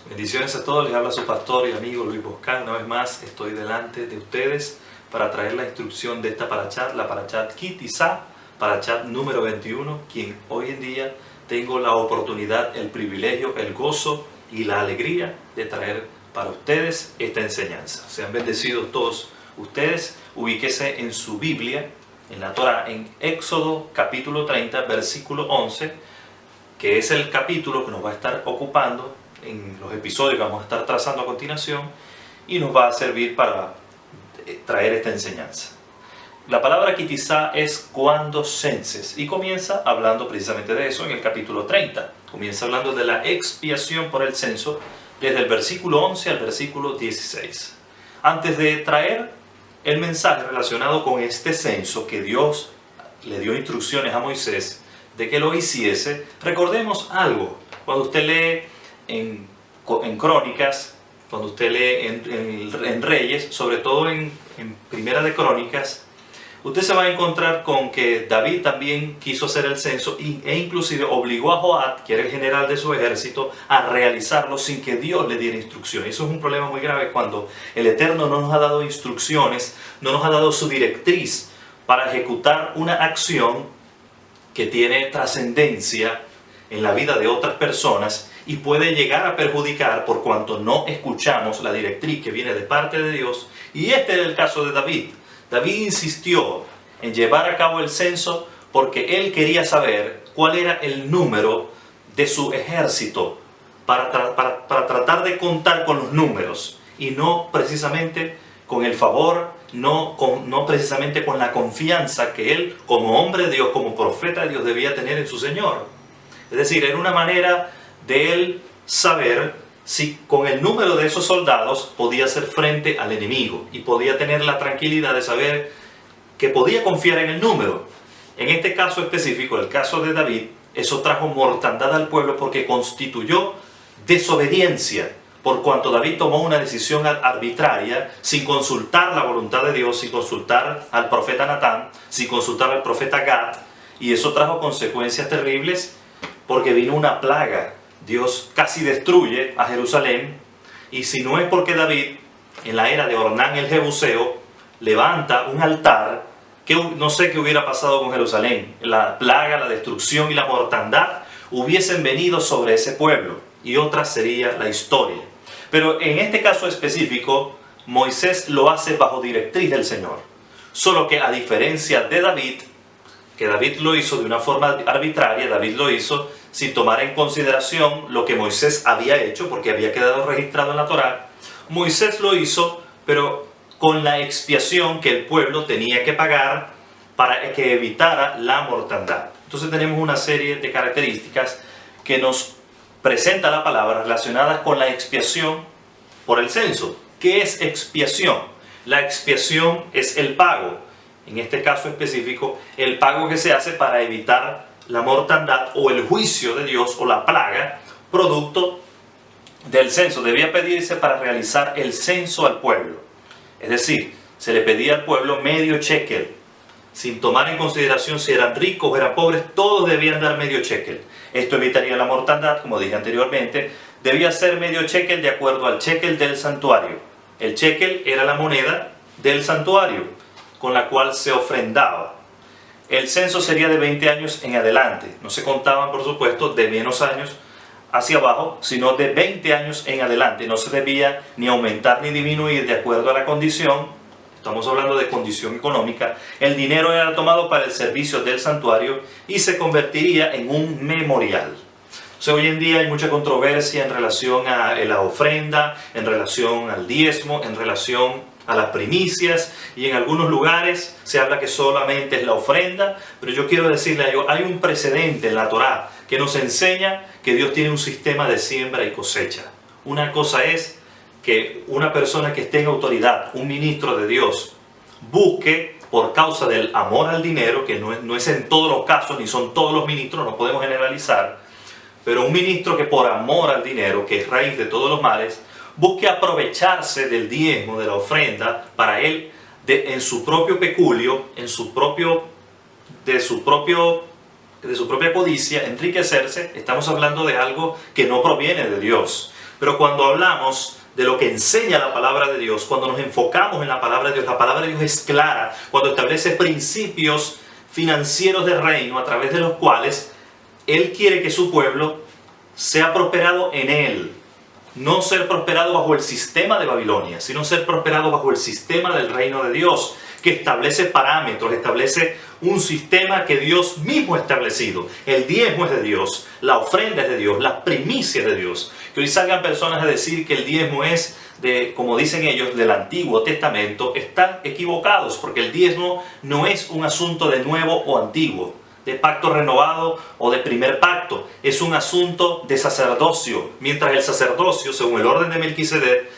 Bendiciones a todos, les habla su pastor y amigo Luis Boscan. Una vez más estoy delante de ustedes para traer la instrucción de esta parashat, la parashat Ki Tisa, parashat número 21, quien hoy en día tengo la oportunidad, el privilegio, el gozo y la alegría de traer para ustedes esta enseñanza. Sean bendecidos todos ustedes. Ubíquese en su Biblia, en la Torah, en Éxodo capítulo 30, versículo 11, que es el capítulo que nos va a estar ocupando en los episodios que vamos a estar trazando a continuación y nos va a servir para traer esta enseñanza. La palabra kitizá es cuando censes y comienza hablando precisamente de eso en el capítulo 30. Comienza hablando de la expiación por el censo desde el versículo 11 al versículo 16. Antes de traer el mensaje relacionado con este censo que Dios le dio instrucciones a Moisés de que lo hiciese, recordemos algo. Cuando usted lee en Crónicas, cuando usted lee en Reyes, sobre todo en Primera de Crónicas, usted se va a encontrar con que David también quiso hacer el censo e inclusive obligó a Joab, que era el general de su ejército, a realizarlo sin que Dios le diera instrucciones. Eso es un problema muy grave cuando el Eterno no nos ha dado instrucciones, no nos ha dado su directriz para ejecutar una acción que tiene trascendencia en la vida de otras personas y puede llegar a perjudicar por cuanto no escuchamos la directriz que viene de parte de Dios. Y este es el caso de David. David insistió en llevar a cabo el censo porque él quería saber cuál era el número de su ejército para tratar de contar con los números y no precisamente con el favor, no precisamente con la confianza que él como hombre de Dios, como profeta de Dios debía tener en su Señor. Es decir, era una manera de él saber si con el número de esos soldados podía hacer frente al enemigo y podía tener la tranquilidad de saber que podía confiar en el número. En este caso específico, el caso de David, eso trajo mortandad al pueblo porque constituyó desobediencia, por cuanto David tomó una decisión arbitraria sin consultar la voluntad de Dios, sin consultar al profeta Natán, sin consultar al profeta Gad, y eso trajo consecuencias terribles porque vino una plaga. Dios casi destruye a Jerusalén, y si no es porque David, en la era de Ornán el Jebuseo, levanta un altar, que no sé qué hubiera pasado con Jerusalén. La plaga, la destrucción y la mortandad hubiesen venido sobre ese pueblo, y otra sería la historia. Pero en este caso específico, Moisés lo hace bajo directriz del Señor. Solo que a diferencia de David, que David lo hizo de una forma arbitraria, David lo hizo sin tomar en consideración lo que Moisés había hecho, porque había quedado registrado en la Torá. Moisés lo hizo, pero con la expiación que el pueblo tenía que pagar para que evitara la mortandad. Entonces tenemos una serie de características que nos presenta la palabra relacionadas con la expiación por el censo. ¿Qué es expiación? La expiación es el pago. En este caso específico, el pago que se hace para evitar la mortandad o el juicio de Dios o la plaga producto del censo. Debía pedirse para realizar el censo al pueblo. Es decir, se le pedía al pueblo medio shekel. Sin tomar en consideración si eran ricos o eran pobres, todos debían dar medio shekel. Esto evitaría la mortandad, como dije anteriormente. Debía ser medio shekel de acuerdo al shekel del santuario. El shekel era la moneda del santuario con la cual se ofrendaba. El censo sería de 20 años en adelante. No se contaban, por supuesto, de menos años hacia abajo, sino de 20 años en adelante. No se debía ni aumentar ni disminuir de acuerdo a la condición. Estamos hablando de condición económica. El dinero era tomado para el servicio del santuario y se convertiría en un memorial. Entonces, hoy en día hay mucha controversia en relación a la ofrenda, en relación al diezmo, en relación a las primicias, y en algunos lugares se habla que solamente es la ofrenda, pero yo quiero decirle algo, hay un precedente en la Torá que nos enseña que Dios tiene un sistema de siembra y cosecha. Una cosa es que una persona que esté en autoridad, un ministro de Dios, busque por causa del amor al dinero, que no es en todos los casos, ni son todos los ministros, no podemos generalizar, pero un ministro que por amor al dinero, que es raíz de todos los males, busque aprovecharse del diezmo, de la ofrenda, para él, en su propio peculio, de su propia codicia, enriquecerse. Estamos hablando de algo que no proviene de Dios. Pero cuando hablamos de lo que enseña la palabra de Dios, cuando nos enfocamos en la palabra de Dios, la palabra de Dios es clara, cuando establece principios financieros del reino a través de los cuales Él quiere que su pueblo sea prosperado en Él. No ser prosperado bajo el sistema de Babilonia, sino ser prosperado bajo el sistema del reino de Dios, que establece parámetros, establece un sistema que Dios mismo ha establecido. El diezmo es de Dios, la ofrenda es de Dios, las primicias de Dios. Que hoy salgan personas a decir que el diezmo es de, como dicen ellos, del Antiguo Testamento, están equivocados, porque el diezmo no es un asunto de nuevo o antiguo, de pacto renovado o de primer pacto. Es un asunto de sacerdocio, mientras el sacerdocio, según el orden de Melquisedec,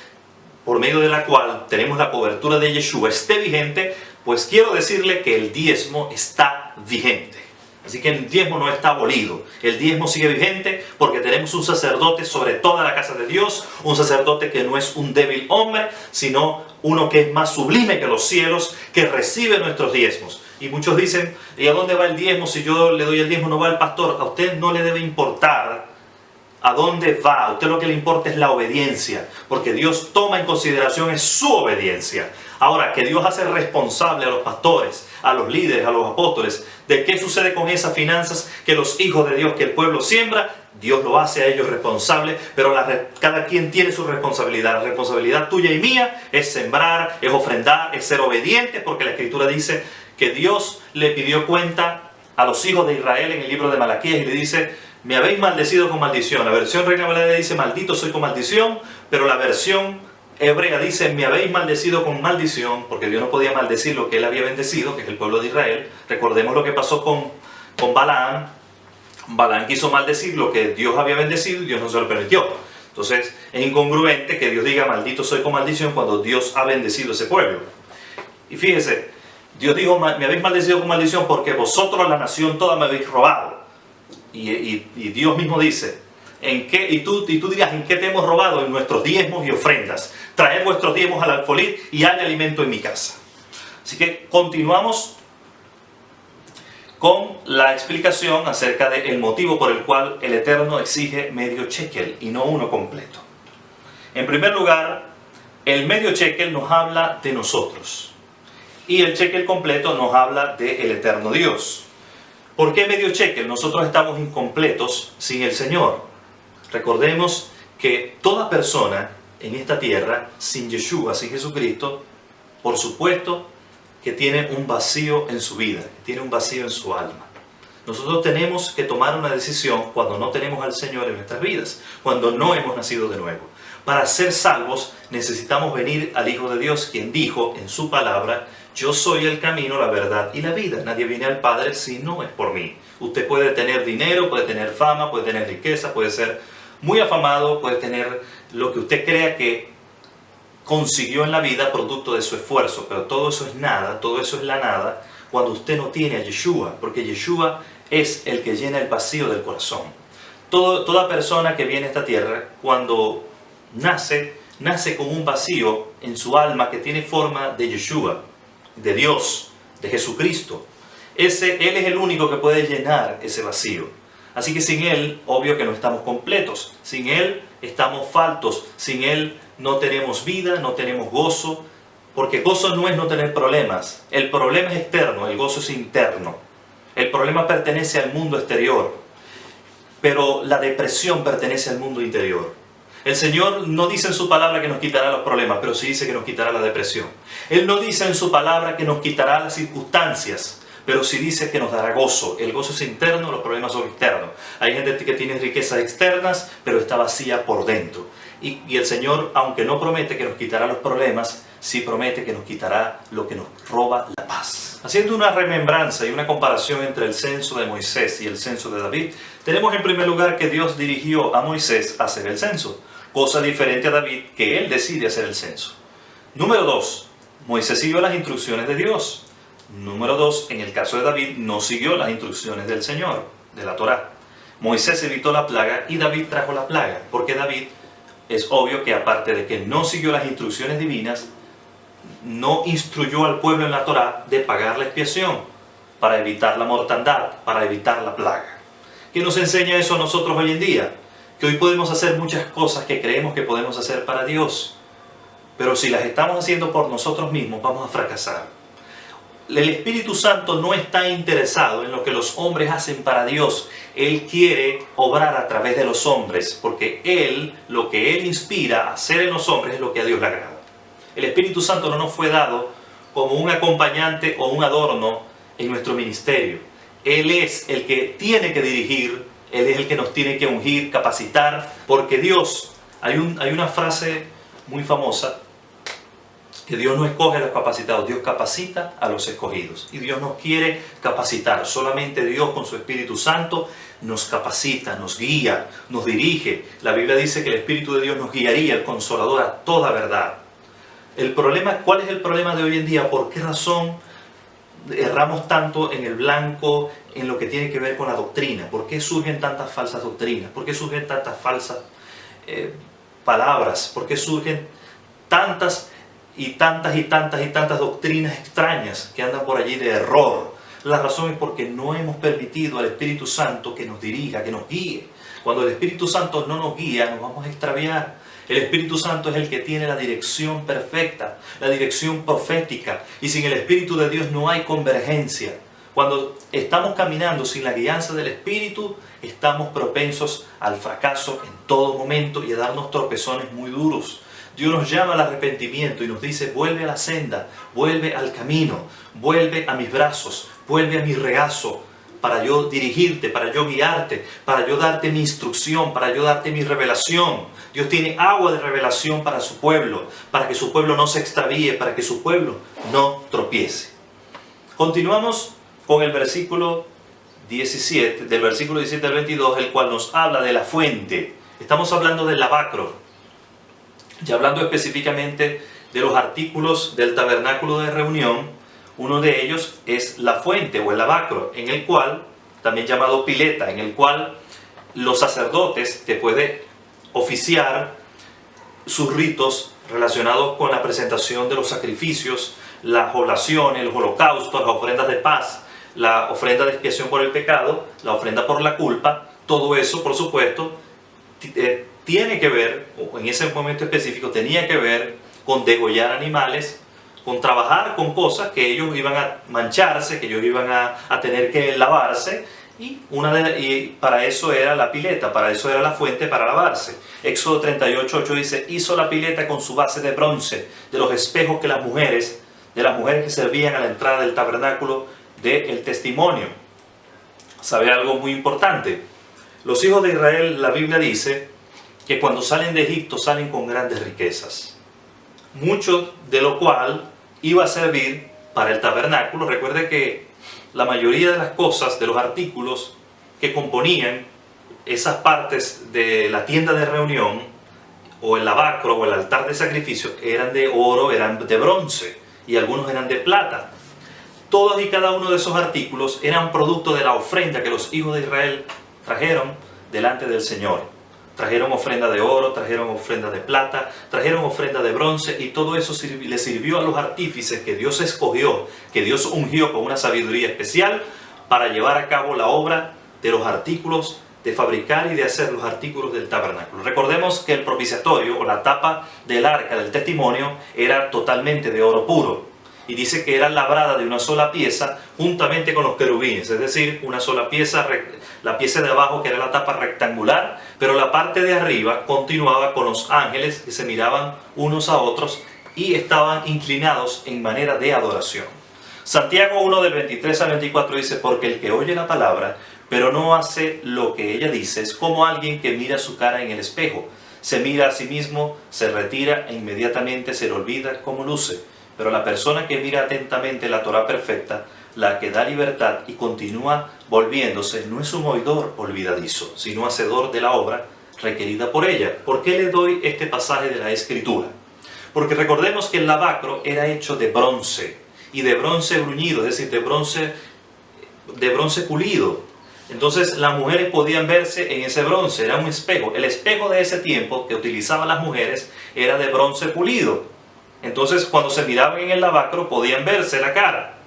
por medio de la cual tenemos la cobertura de Yeshua, esté vigente, pues quiero decirle que el diezmo está vigente. Así que el diezmo no está abolido, el diezmo sigue vigente porque tenemos un sacerdote sobre toda la casa de Dios, un sacerdote que no es un débil hombre, sino uno que es más sublime que los cielos, que recibe nuestros diezmos. Y muchos dicen, ¿y a dónde va el diezmo? Si yo le doy el diezmo no va al pastor. A usted no le debe importar a dónde va, a usted lo que le importa es la obediencia, porque Dios toma en consideración es su obediencia. Ahora, que Dios hace responsable a los pastores, a los líderes, a los apóstoles, de qué sucede con esas finanzas que los hijos de Dios, que el pueblo siembra, Dios lo hace a ellos responsable, pero cada quien tiene su responsabilidad. La responsabilidad tuya y mía es sembrar, es ofrendar, es ser obediente, porque la Escritura dice que Dios le pidió cuenta a los hijos de Israel en el libro de Malaquías y le dice: me habéis maldecido con maldición. La versión Reina Valera dice maldito soy con maldición, pero la versión hebrea dice me habéis maldecido con maldición, porque Dios no podía maldecir lo que Él había bendecido, que es el pueblo de Israel. Recordemos lo que pasó con Balaam. Balaam quiso maldecir lo que Dios había bendecido y Dios no se lo permitió. Entonces es incongruente que Dios diga maldito soy con maldición cuando Dios ha bendecido a ese pueblo. Y fíjese, Dios dijo me habéis maldecido con maldición porque vosotros, la nación toda, me habéis robado. Y Dios mismo dice, y tú dirás, ¿en qué te hemos robado? En nuestros diezmos y ofrendas. Traed vuestros diezmos al alfolí y hay alimento en mi casa. Así que continuamos con la explicación acerca del motivo por el cual el Eterno exige medio shekel y no uno completo. En primer lugar, el medio shekel nos habla de nosotros y el shekel completo nos habla del Eterno Dios. ¿Por qué medio shekel? Nosotros estamos incompletos sin el Señor. Recordemos que toda persona en esta tierra, sin Yeshua, sin Jesucristo, por supuesto que tiene un vacío en su vida, tiene un vacío en su alma. Nosotros tenemos que tomar una decisión cuando no tenemos al Señor en nuestras vidas, cuando no hemos nacido de nuevo. Para ser salvos necesitamos venir al Hijo de Dios, quien dijo en su palabra: yo soy el camino, la verdad y la vida. Nadie viene al Padre si no es por mí. Usted puede tener dinero, puede tener fama, puede tener riqueza, puede ser muy afamado, puede tener lo que usted crea que consiguió en la vida producto de su esfuerzo. Pero todo eso es nada, todo eso es la nada cuando usted no tiene a Yeshua. Porque Yeshua es el que llena el vacío del corazón. Toda persona que viene a esta tierra, cuando nace con un vacío en su alma que tiene forma de Yeshua, de Dios, de Jesucristo. Él es el único que puede llenar ese vacío. Así que sin Él, obvio que no estamos completos. Sin Él estamos faltos. Sin Él no tenemos vida, no tenemos gozo. Porque gozo no es no tener problemas. El problema es externo, el gozo es interno. El problema pertenece al mundo exterior. Pero la depresión pertenece al mundo interior. El Señor no dice en su palabra que nos quitará los problemas, pero sí dice que nos quitará la depresión. Él no dice en su palabra que nos quitará las circunstancias, pero sí dice que nos dará gozo. El gozo es interno, los problemas son externos. Hay gente que tiene riquezas externas, pero está vacía por dentro. Y el Señor, aunque no promete que nos quitará los problemas, sí promete que nos quitará lo que nos roba la paz. Haciendo una remembranza y una comparación entre el censo de Moisés y el censo de David, tenemos en primer lugar que Dios dirigió a Moisés a hacer el censo. Cosa diferente a David, que él decide hacer el censo. Número 2. Moisés siguió las instrucciones de Dios. Número 2. En el caso de David, no siguió las instrucciones del Señor, de la Torá. Moisés evitó la plaga y David trajo la plaga, porque David es obvio que aparte de que no siguió las instrucciones divinas, no instruyó al pueblo en la Torá de pagar la expiación para evitar la mortandad, para evitar la plaga. ¿Qué nos enseña eso a nosotros hoy en día? que hoy podemos hacer muchas cosas que creemos que podemos hacer para Dios, pero si las estamos haciendo por nosotros mismos, vamos a fracasar. El Espíritu Santo no está interesado en lo que los hombres hacen para Dios. Él quiere obrar a través de los hombres, porque lo que Él inspira a hacer en los hombres es lo que a Dios le agrada. El Espíritu Santo no nos fue dado como un acompañante o un adorno en nuestro ministerio. Él es el que tiene que dirigir, Él es el que nos tiene que ungir, capacitar, porque Dios, hay una frase muy famosa, que Dios no escoge a los capacitados, Dios capacita a los escogidos. Y Dios nos quiere capacitar. Solamente Dios con su Espíritu Santo nos capacita, nos guía, nos dirige. La Biblia dice que el Espíritu de Dios nos guiaría, el Consolador, a toda verdad. ¿Cuál es el problema de hoy en día? ¿Por qué razón erramos tanto en el blanco, en lo que tiene que ver con la doctrina? ¿Por qué surgen tantas falsas doctrinas? ¿Por qué surgen tantas falsas palabras? ¿Por qué surgen tantas doctrinas extrañas que andan por allí de error? La razón es porque no hemos permitido al Espíritu Santo que nos dirija, que nos guíe. Cuando el Espíritu Santo no nos guía, nos vamos a extraviar. El Espíritu Santo es el que tiene la dirección perfecta, la dirección profética. Y sin el Espíritu de Dios no hay convergencia. Cuando estamos caminando sin la guianza del Espíritu, estamos propensos al fracaso en todo momento y a darnos tropezones muy duros. Dios nos llama al arrepentimiento y nos dice: vuelve a la senda, vuelve al camino, vuelve a mis brazos, vuelve a mi regazo, para yo dirigirte, para yo guiarte, para yo darte mi instrucción, para yo darte mi revelación. Dios tiene agua de revelación para su pueblo, para que su pueblo no se extravíe, para que su pueblo no tropiece. Continuamos con el versículo 17, del versículo 17 al 22, el cual nos habla de la fuente. Estamos hablando del lavacro. Ya hablando específicamente de los artículos del tabernáculo de reunión, uno de ellos es la fuente o el lavacro, en el cual, también llamado pileta, en el cual los sacerdotes, después de oficiar sus ritos relacionados con la presentación de los sacrificios, las oblaciones, los holocaustos, las ofrendas de paz, la ofrenda de expiación por el pecado, la ofrenda por la culpa, todo eso, por supuesto, tiene que ver, o en ese momento específico tenía que ver con degollar animales, con trabajar con cosas que ellos iban a mancharse, que ellos iban a tener que lavarse, y para eso era la pileta, para eso era la fuente para lavarse. Éxodo 38:8 dice: hizo la pileta con su base de bronce, de los espejos de las mujeres que servían a la entrada del tabernáculo del testimonio. ¿Sabe algo muy importante? Los hijos de Israel, la Biblia dice que cuando salen de Egipto salen con grandes riquezas, mucho de lo cual iba a servir para el tabernáculo. Recuerde que la mayoría de las cosas, de los artículos que componían esas partes de la tienda de reunión, o el lavacro o el altar de sacrificio, eran de oro, eran de bronce, y algunos eran de plata. Todos y cada uno de esos artículos eran producto de la ofrenda que los hijos de Israel trajeron delante del Señor. Trajeron ofrenda de oro, trajeron ofrenda de plata, trajeron ofrenda de bronce, y todo eso le sirvió a los artífices que Dios escogió, que Dios ungió con una sabiduría especial para llevar a cabo la obra de los artículos, de fabricar y de hacer los artículos del tabernáculo. Recordemos que el propiciatorio o la tapa del arca del testimonio era totalmente de oro puro. Y dice que era labrada de una sola pieza juntamente con los querubines, es decir, una sola pieza, la pieza de abajo que era la tapa rectangular, pero la parte de arriba continuaba con los ángeles que se miraban unos a otros y estaban inclinados en manera de adoración. Santiago 1 del 23 al 24 dice: porque el que oye la palabra, pero no hace lo que ella dice, es como alguien que mira su cara en el espejo. Se mira a sí mismo, se retira e inmediatamente se le olvida cómo luce. Pero la persona que mira atentamente la Torá perfecta, la que da libertad y continúa volviéndose, no es un oidor olvidadizo, sino hacedor de la obra requerida por ella. ¿Por qué le doy este pasaje de la Escritura? Porque recordemos que el lavacro era hecho de bronce, y de bronce bruñido, es decir, de bronce pulido. Entonces las mujeres podían verse en ese bronce, era un espejo. El espejo de ese tiempo que utilizaban las mujeres era de bronce pulido. Entonces cuando se miraban en el lavacro podían verse la cara.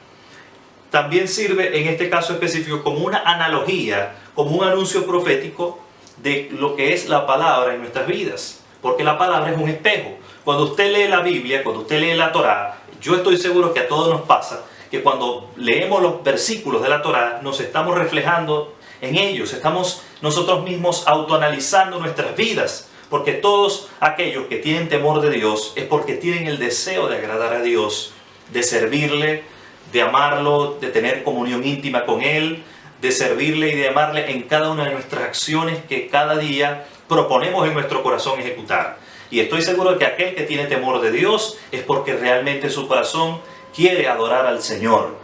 También sirve en este caso específico como una analogía, como un anuncio profético de lo que es la palabra en nuestras vidas, porque la palabra es un espejo. Cuando usted lee la Biblia, cuando usted lee la Torá, yo estoy seguro que a todos nos pasa que cuando leemos los versículos de la Torá nos estamos reflejando en ellos, estamos nosotros mismos autoanalizando nuestras vidas, porque todos aquellos que tienen temor de Dios es porque tienen el deseo de agradar a Dios, de servirle, de amarlo, de tener comunión íntima con Él, de servirle y de amarle en cada una de nuestras acciones que cada día proponemos en nuestro corazón ejecutar. Y estoy seguro de que aquel que tiene temor de Dios es porque realmente su corazón quiere adorar al Señor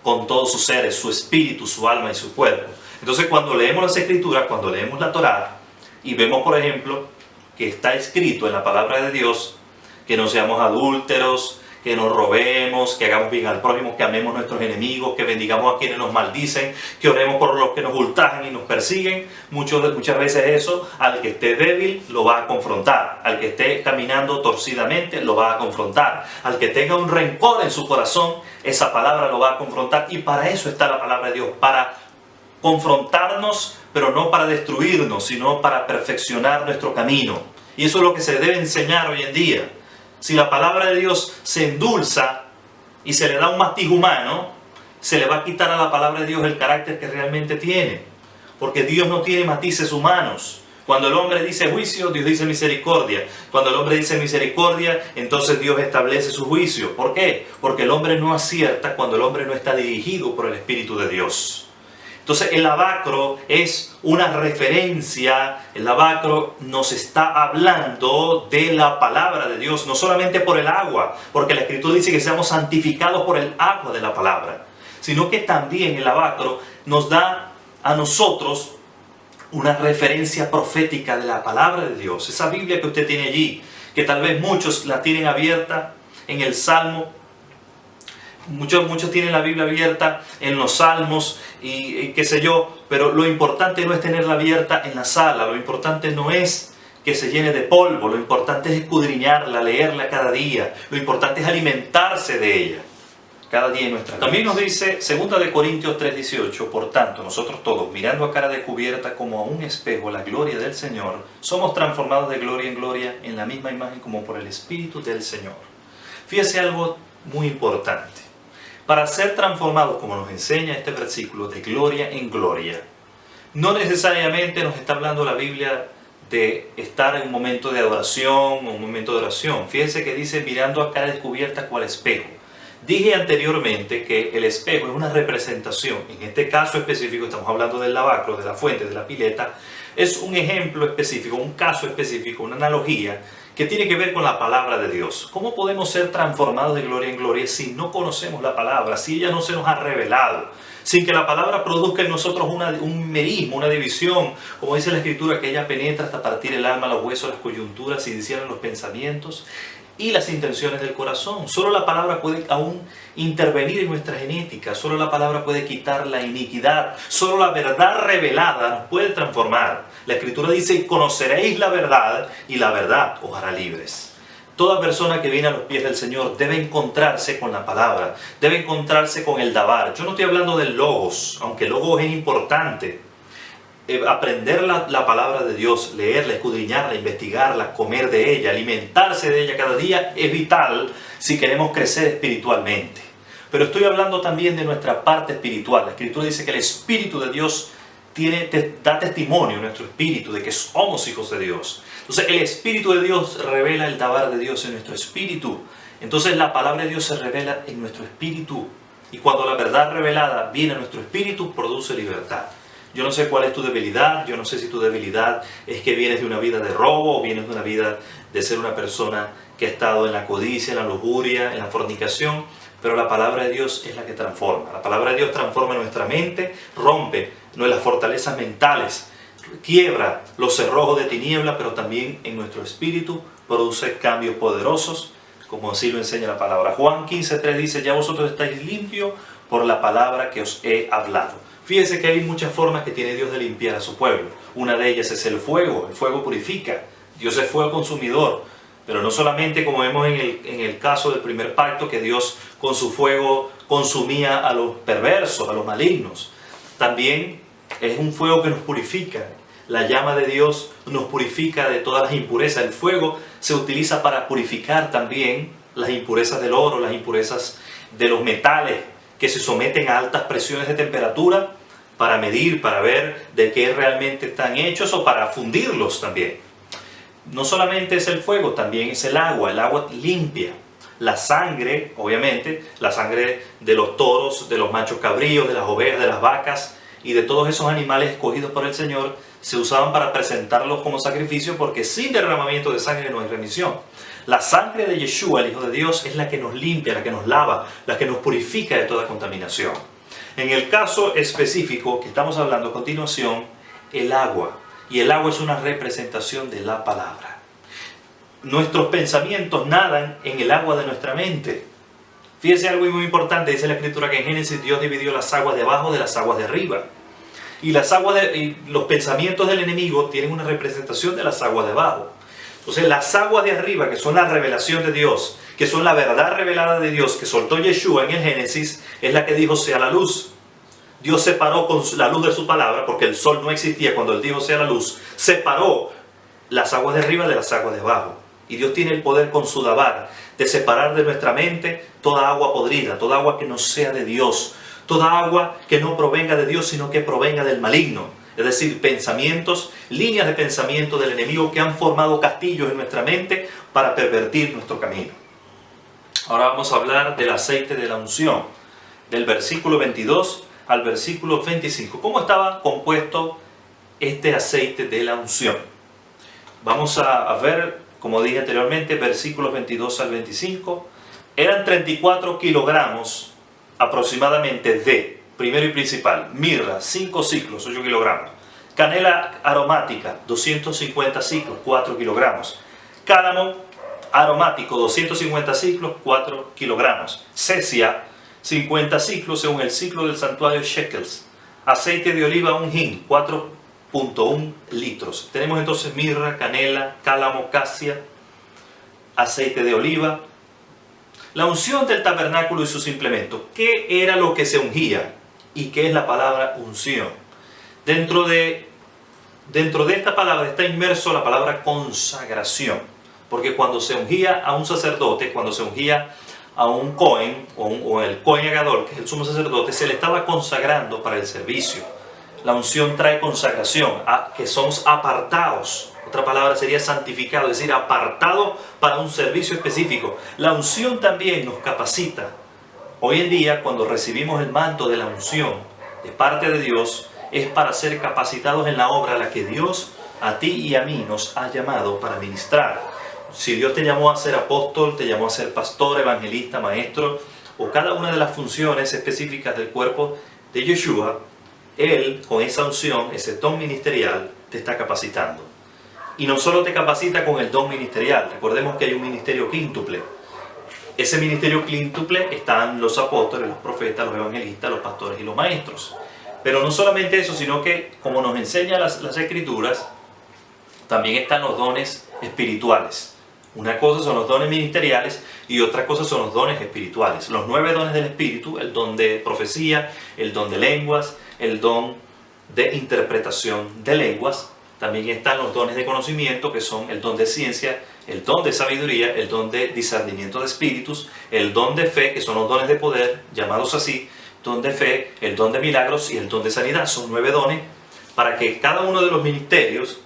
con todos sus seres, su espíritu, su alma y su cuerpo. Entonces cuando leemos las Escrituras, cuando leemos la Torá y vemos por ejemplo que está escrito en la palabra de Dios que no seamos adúlteros, que no robemos, que hagamos bien al prójimo, que amemos a nuestros enemigos, que bendigamos a quienes nos maldicen, que oremos por los que nos ultrajan y nos persiguen. Muchas veces eso, al que esté débil, lo va a confrontar. Al que esté caminando torcidamente, lo va a confrontar. Al que tenga un rencor en su corazón, esa palabra lo va a confrontar. Y para eso está la palabra de Dios, para confrontarnos, pero no para destruirnos, sino para perfeccionar nuestro camino. Y eso es lo que se debe enseñar hoy en día. Si la palabra de Dios se endulza y se le da un matiz humano, se le va a quitar a la palabra de Dios el carácter que realmente tiene. Porque Dios no tiene matices humanos. Cuando el hombre dice juicio, Dios dice misericordia. Cuando el hombre dice misericordia, entonces Dios establece su juicio. ¿Por qué? Porque el hombre no acierta cuando el hombre no está dirigido por el Espíritu de Dios. Entonces el lavacro es una referencia, el lavacro nos está hablando de la palabra de Dios, no solamente por el agua, porque la Escritura dice que seamos santificados por el agua de la palabra, sino que también el lavacro nos da a nosotros una referencia profética de la palabra de Dios. Esa Biblia que usted tiene allí, que tal vez muchos la tienen abierta en el Salmo. Muchos tienen la Biblia abierta en los salmos y qué sé yo, pero lo importante no es tenerla abierta en la sala, lo importante no es que se llene de polvo, lo importante es escudriñarla, leerla cada día, lo importante es alimentarse de ella cada día en nuestra vida. También nos dice 2 de Corintios 3:18, por tanto nosotros todos, mirando a cara descubierta como a un espejo la gloria del Señor, somos transformados de gloria en gloria en la misma imagen como por el Espíritu del Señor. Fíjese algo muy importante. Para ser transformados, como nos enseña este versículo, de gloria en gloria, no necesariamente nos está hablando la Biblia de estar en un momento de adoración o un momento de oración. Fíjense que dice mirando a cara descubierta cual espejo. Dije anteriormente que el espejo es una representación. En este caso específico estamos hablando del lavacro, de la fuente, de la pileta. Es un ejemplo específico, un caso específico, una analogía que tiene que ver con la palabra de Dios. ¿Cómo podemos ser transformados de gloria en gloria si no conocemos la palabra, si ella no se nos ha revelado? Sin que la palabra produzca en nosotros un merismo, una división, como dice la Escritura, que ella penetra hasta partir el alma, los huesos, las coyunturas y discierne los pensamientos y las intenciones del corazón. Solo la palabra puede aún intervenir en nuestra genética, solo la palabra puede quitar la iniquidad, solo la verdad revelada nos puede transformar. La Escritura dice, y conoceréis la verdad, y la verdad os hará libres. Toda persona que viene a los pies del Señor debe encontrarse con la palabra, debe encontrarse con el dabar. Yo no estoy hablando del logos, aunque el logos es importante. Aprender la palabra de Dios, leerla, escudriñarla, investigarla, comer de ella, alimentarse de ella cada día es vital si queremos crecer espiritualmente. Pero estoy hablando también de nuestra parte espiritual. La Escritura dice que el Espíritu de Dios da testimonio en nuestro espíritu de que somos hijos de Dios. Entonces el Espíritu de Dios revela el dabar de Dios en nuestro espíritu. Entonces la palabra de Dios se revela en nuestro espíritu. Y cuando la verdad revelada viene a nuestro espíritu, produce libertad. Yo no sé cuál es tu debilidad, yo no sé si tu debilidad es que vienes de una vida de robo o vienes de una vida de ser una persona que ha estado en la codicia, en la lujuria, en la fornicación, pero la palabra de Dios es la que transforma. La palabra de Dios transforma nuestra mente, rompe las fortalezas mentales, quiebra los cerrojos de tiniebla, pero también en nuestro espíritu produce cambios poderosos, como así lo enseña la palabra. Juan 15:3 dice, ya vosotros estáis limpios por la palabra que os he hablado. Fíjense que hay muchas formas que tiene Dios de limpiar a su pueblo. Una de ellas es el fuego purifica. Dios es fuego consumidor. Pero no solamente como vemos en el caso del primer pacto, que Dios con su fuego consumía a los perversos, a los malignos. También es un fuego que nos purifica. La llama de Dios nos purifica de todas las impurezas. El fuego se utiliza para purificar también las impurezas del oro, las impurezas de los metales que se someten a altas presiones de temperatura para medir, para ver de qué realmente están hechos o para fundirlos también. No solamente es el fuego, también es el agua limpia. La sangre, obviamente, la sangre de los toros, de los machos cabríos, de las ovejas, de las vacas y de todos esos animales escogidos por el Señor, se usaban para presentarlos como sacrificio, porque sin derramamiento de sangre no hay remisión. La sangre de Yeshua, el Hijo de Dios, es la que nos limpia, la que nos lava, la que nos purifica de toda contaminación. En el caso específico que estamos hablando a continuación, el agua. Y el agua es una representación de la palabra. Nuestros pensamientos nadan en el agua de nuestra mente. Fíjese algo muy importante, dice la Escritura que en Génesis Dios dividió las aguas de abajo de las aguas de arriba. Y los pensamientos del enemigo tienen una representación de las aguas de abajo. Entonces las aguas de arriba, que son la revelación de Dios, que son la verdad revelada de Dios, que soltó Yeshua en el Génesis, es la que dijo sea la luz. Dios separó con la luz de su palabra, porque el sol no existía cuando Él dijo sea la luz, separó las aguas de arriba de las aguas de abajo. Y Dios tiene el poder con su dabar de separar de nuestra mente toda agua podrida, toda agua que no sea de Dios, toda agua que no provenga de Dios, sino que provenga del maligno. Es decir, pensamientos, líneas de pensamiento del enemigo que han formado castillos en nuestra mente para pervertir nuestro camino. Ahora vamos a hablar del aceite de la unción, del versículo 22 al versículo 25. ¿Cómo estaba compuesto este aceite de la unción? Vamos a ver, como dije anteriormente, versículos 22 al 25. Eran 34 kilogramos aproximadamente de, primero y principal, mirra, 5 ciclos, 8 kilogramos. Canela aromática, 250 ciclos, 4 kilogramos. Cálamo aromático, 250 ciclos, 4 kilogramos. Cesia, 50 ciclos según el ciclo del santuario shekels. Aceite de oliva, un hin, 4.1 litros. Tenemos entonces mirra, canela, cálamo, casia, aceite de oliva. La unción del tabernáculo y sus implementos. ¿Qué era lo que se ungía? ¿Y qué es la palabra unción? Dentro de esta palabra está inmerso la palabra consagración. Porque cuando se ungía a un sacerdote, cuando se ungía a un Cohen, o el Cohen Agadol, que es el sumo sacerdote, se le estaba consagrando para el servicio. La unción trae consagración, que somos apartados. Otra palabra sería santificado, es decir, apartado para un servicio específico. La unción también nos capacita. Hoy en día, cuando recibimos el manto de la unción de parte de Dios, es para ser capacitados en la obra a la que Dios a ti y a mí nos ha llamado para ministrar. Si Dios te llamó a ser apóstol, te llamó a ser pastor, evangelista, maestro, o cada una de las funciones específicas del cuerpo de Yeshua, Él, con esa unción, ese don ministerial, te está capacitando. Y no solo te capacita con el don ministerial, recordemos que hay un ministerio quíntuple. Ese ministerio quíntuple están los apóstoles, los profetas, los evangelistas, los pastores y los maestros. Pero no solamente eso, sino que, como nos enseñan las Escrituras, también están los dones espirituales. Una cosa son los dones ministeriales y otra cosa son los dones espirituales. Los 9 dones del Espíritu, el don de profecía, el don de lenguas, el don de interpretación de lenguas. También están los dones de conocimiento, que son el don de ciencia, el don de sabiduría, el don de discernimiento de espíritus, el don de fe, que son los dones de poder, llamados así, don de fe, el don de milagros y el don de sanidad. Son 9 dones para que cada uno de los ministerios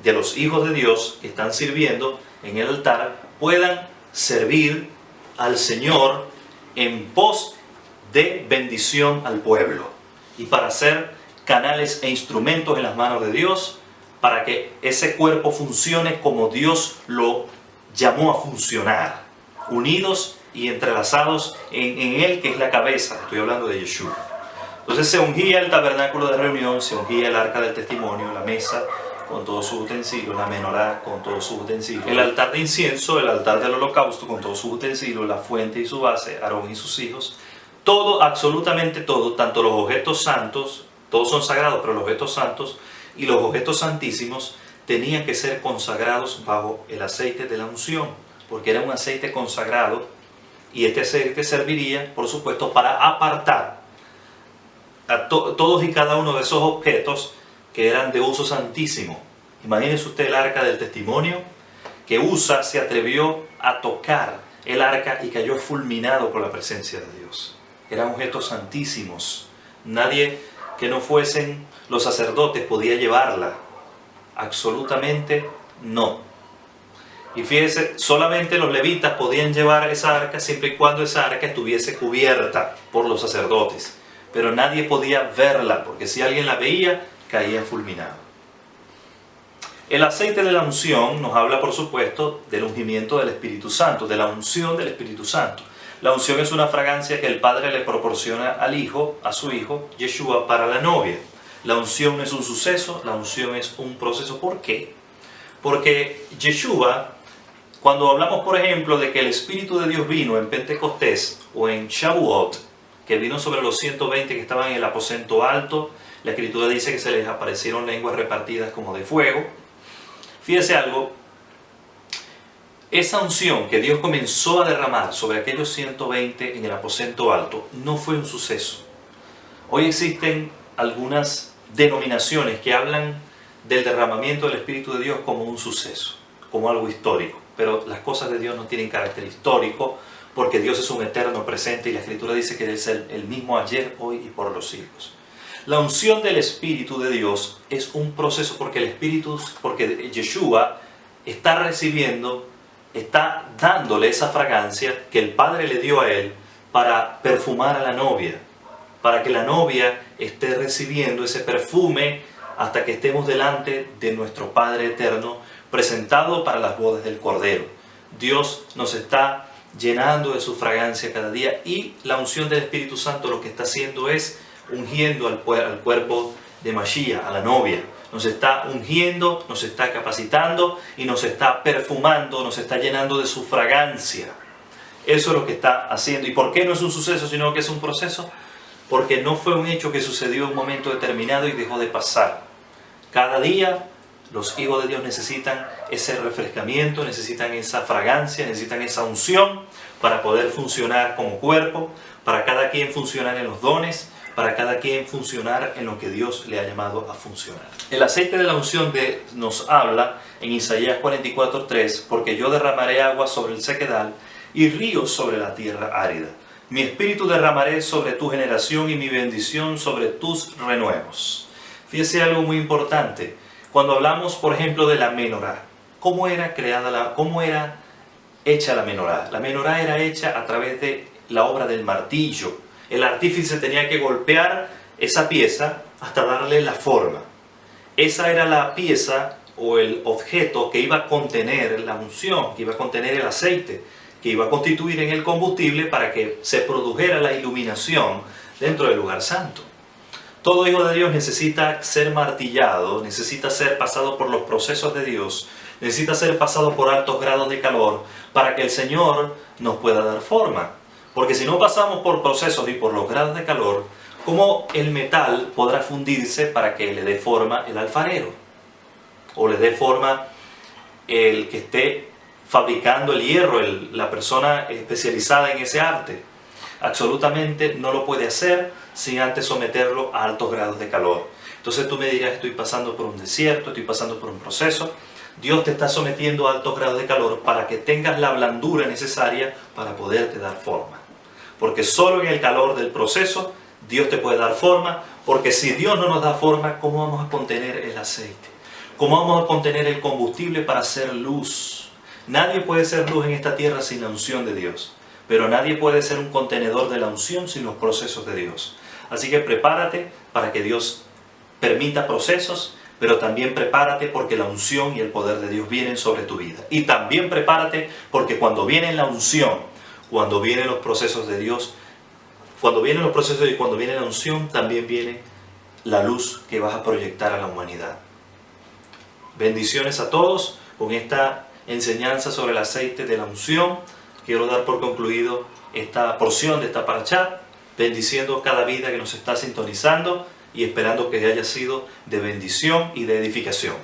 de los hijos de Dios que están sirviendo en el altar puedan servir al Señor en pos de bendición al pueblo y para ser canales e instrumentos en las manos de Dios para que ese cuerpo funcione como Dios lo llamó a funcionar, unidos y entrelazados en Él, que es la cabeza. Estoy hablando de Yeshua. Entonces se ungía el tabernáculo de reunión, se ungía el arca del testimonio, la mesa con todos sus utensilios, la menorá con todos sus utensilios, el altar de incienso, el altar del holocausto con todos sus utensilios, la fuente y su base, Aarón y sus hijos, todo, absolutamente todo, tanto los objetos santos, todos son sagrados, pero los objetos santos y los objetos santísimos tenían que ser consagrados bajo el aceite de la unción, porque era un aceite consagrado y este aceite serviría, por supuesto, para apartar a todos y cada uno de esos objetos que eran de uso santísimo. Imagínese usted el arca del testimonio, que Usa se atrevió a tocar el arca y cayó fulminado por la presencia de Dios. Eran objetos santísimos. Nadie que no fuesen los sacerdotes podía llevarla. Absolutamente no. Y fíjese, solamente los levitas podían llevar esa arca siempre y cuando esa arca estuviese cubierta por los sacerdotes. Pero nadie podía verla, porque si alguien la veía, caía fulminado. El aceite de la unción nos habla, por supuesto, del ungimiento del Espíritu Santo, de la unción del Espíritu Santo. La unción es una fragancia que el Padre le proporciona al Hijo, a su Hijo, Yeshua, para la novia. La unción no es un suceso, la unción es un proceso. ¿Por qué? Porque Yeshua, cuando hablamos, por ejemplo, de que el Espíritu de Dios vino en Pentecostés o en Shavuot, que vino sobre los 120 que estaban en el aposento alto, la Escritura dice que se les aparecieron lenguas repartidas como de fuego. Fíjese algo, esa unción que Dios comenzó a derramar sobre aquellos 120 en el aposento alto no fue un suceso. Hoy existen algunas denominaciones que hablan del derramamiento del Espíritu de Dios como un suceso, como algo histórico. Pero las cosas de Dios no tienen carácter histórico, porque Dios es un eterno presente y la Escritura dice que es el mismo ayer, hoy y por los siglos. La unción del Espíritu de Dios es un proceso porque Yeshua está recibiendo, está dándole esa fragancia que el Padre le dio a él para perfumar a la novia, para que la novia esté recibiendo ese perfume hasta que estemos delante de nuestro Padre eterno, presentado para las bodas del Cordero. Dios nos está llenando de su fragancia cada día y la unción del Espíritu Santo lo que está haciendo es ungiendo al cuerpo de Mashiach, a la novia. Nos está ungiendo, nos está capacitando y nos está perfumando, nos está llenando de su fragancia. Eso es lo que está haciendo. ¿Y por qué no es un suceso, sino que es un proceso? Porque no fue un hecho que sucedió en un momento determinado y dejó de pasar. Cada día los hijos de Dios necesitan ese refrescamiento, necesitan esa fragancia, necesitan esa unción para poder funcionar como cuerpo, para cada quien funcionar en los dones, para cada quien funcionar en lo que Dios le ha llamado a funcionar. El aceite de la unción nos habla en Isaías 44:3, porque yo derramaré agua sobre el sequedal y ríos sobre la tierra árida. Mi espíritu derramaré sobre tu generación y mi bendición sobre tus renuevos. Fíjese algo muy importante. Cuando hablamos, por ejemplo, de la menorá, ¿cómo era hecha la menorá? La menorá era hecha a través de la obra del martillo. El artífice tenía que golpear esa pieza hasta darle la forma. Esa era la pieza o el objeto que iba a contener la unción, que iba a contener el aceite, que iba a constituir en el combustible para que se produjera la iluminación dentro del lugar santo. Todo hijo de Dios necesita ser martillado, necesita ser pasado por los procesos de Dios, necesita ser pasado por altos grados de calor para que el Señor nos pueda dar forma. Porque si no pasamos por procesos y por los grados de calor, ¿cómo el metal podrá fundirse para que le dé forma el alfarero? O le dé forma el que esté fabricando el hierro, la persona especializada en ese arte. Absolutamente no lo puede hacer sin antes someterlo a altos grados de calor. Entonces tú me dirás, estoy pasando por un desierto, estoy pasando por un proceso. Dios te está sometiendo a altos grados de calor para que tengas la blandura necesaria para poderte dar forma. Porque solo en el calor del proceso Dios te puede dar forma, porque si Dios no nos da forma, ¿cómo vamos a contener el aceite? ¿Cómo vamos a contener el combustible para hacer luz? Nadie puede ser luz en esta tierra sin la unción de Dios, pero nadie puede ser un contenedor de la unción sin los procesos de Dios. Así que prepárate para que Dios permita procesos, pero también prepárate porque la unción y el poder de Dios vienen sobre tu vida. Y también prepárate porque cuando viene la unción, cuando vienen los procesos de Dios, cuando vienen los procesos y cuando viene la unción, también viene la luz que vas a proyectar a la humanidad. Bendiciones a todos con esta enseñanza sobre el aceite de la unción. Quiero dar por concluido esta porción de esta parashá, bendiciendo cada vida que nos está sintonizando y esperando que haya sido de bendición y de edificación.